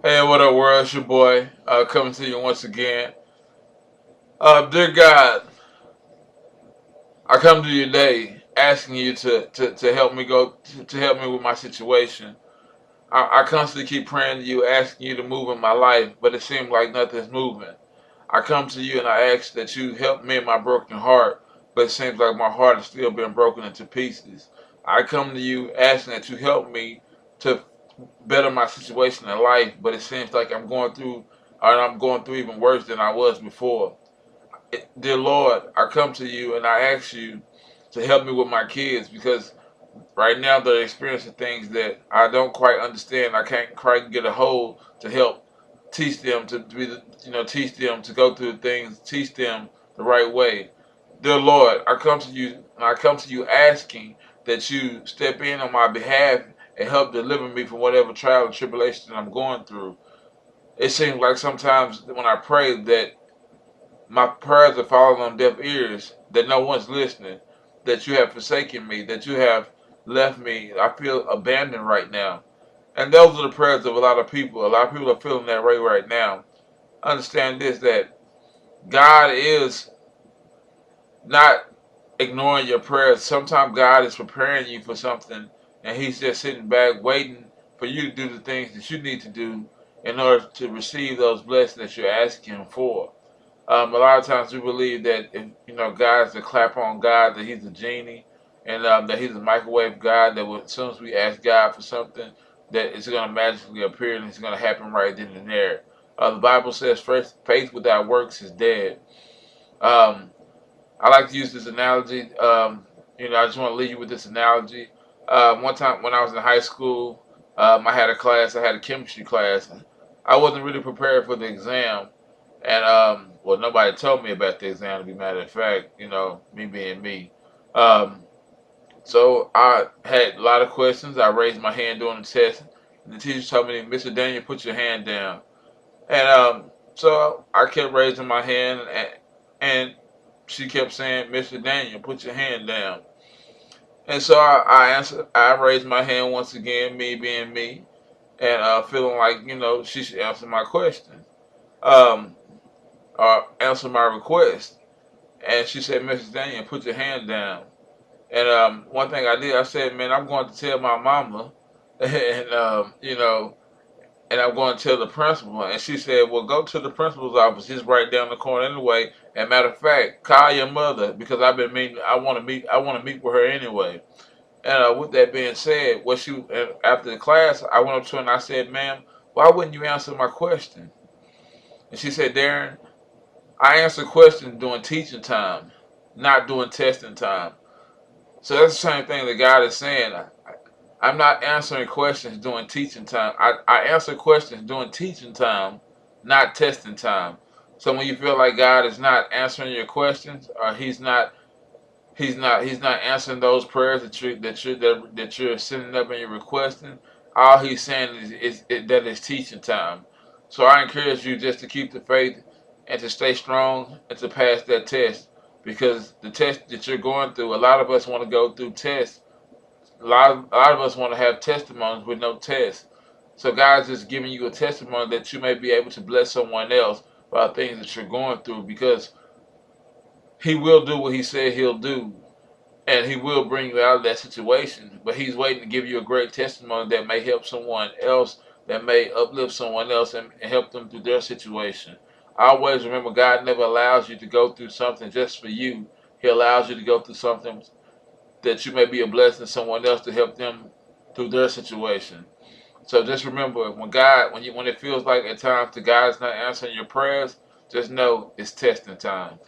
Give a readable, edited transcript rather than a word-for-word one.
Hey, what up, world? It's your boy coming to you once again. Dear God, I come to you today asking you to help me to help me with my situation. I constantly keep praying to you, asking you to move in my life, but it seems like nothing's moving. I come to you and I ask that you help me in my broken heart, but it seems like my heart is still being broken into pieces. I come to you asking that you help me to better my situation in life, but it seems like I'm going through even worse than I was before. Dear Lord, I come to you and I ask you to help me with my kids because right now they're experiencing things that I don't quite understand. I can't quite get a hold to help teach them to be, teach them to go through things, teach them the right way. Dear Lord, I come to you asking that you step in on my behalf and help deliver me from whatever trial and tribulation that I'm going through. It seems like sometimes when I pray that my prayers are falling on deaf ears, that no one's listening, that you have forsaken me, that you have left me. I feel abandoned right now. And those are the prayers of a lot of people. A lot of people are feeling that way right now. Understand this, that God is not ignoring your prayers. Sometimes God is preparing you for something and He's just sitting back waiting for you to do the things that you need to do in order to receive those blessings that you're asking Him for. A lot of times we believe that if God's a clap on God, that He's a genie, and that He's a microwave God. That as soon as we ask God for something, that it's going to magically appear and it's going to happen right then and there. The Bible says, "First, faith without works is dead." Um, I like to use this analogy. I just want to leave you with this analogy. One time when I was in high school, I had a class. I had a chemistry class. I wasn't really prepared for the exam. And well, nobody told me about the exam. To be matter of fact, me being me. Um, so I had a lot of questions. I raised my hand during the test. And the teacher told me, "Mr. Daniel, put your hand down." And so I kept raising my hand, and she kept saying, "Mr. Daniel, put your hand down." And so I answered. I raised my hand once again, me being me, and feeling like she should answer my question. Um, or answer my request. And she said, "Mrs. Daniel, put your hand down." And one thing I did, I said, "Man, I'm going to tell my mama," and and I'm going to tell the principal. And she said, "Well, go to the principal's office. He's right down the corner anyway. And matter of fact, call your mother because I've been meeting. I want to meet. I want to meet with her anyway." And with that being said, after the class, I went up to her and I said, "Ma'am, why wouldn't you answer my question?" And she said, "Darren, I answer questions during teaching time, not during testing time." So that's the same thing that God is saying. I'm not answering questions during teaching time. I answer questions during teaching time, not testing time. So when you feel like God is not answering your questions, or He's not answering those prayers that you're sending up and you're requesting, all He's saying is that it's teaching time. So I encourage you just to keep the faith and to stay strong and to pass that test because the test that you're going through, a lot of us want to go through tests. A lot of us want to have testimonies with no test. So God's just giving you a testimony that you may be able to bless someone else about things that you're going through because He will do what He said He'll do and He will bring you out of that situation. But He's waiting to give you a great testimony that may help someone else, that may uplift someone else and help them through their situation. Always remember, God never allows you to go through something just for you. He allows you to go through something that you may be a blessing to someone else to help them through their situation. So just remember, when it feels like at times the God is not answering your prayers, just know it's testing time.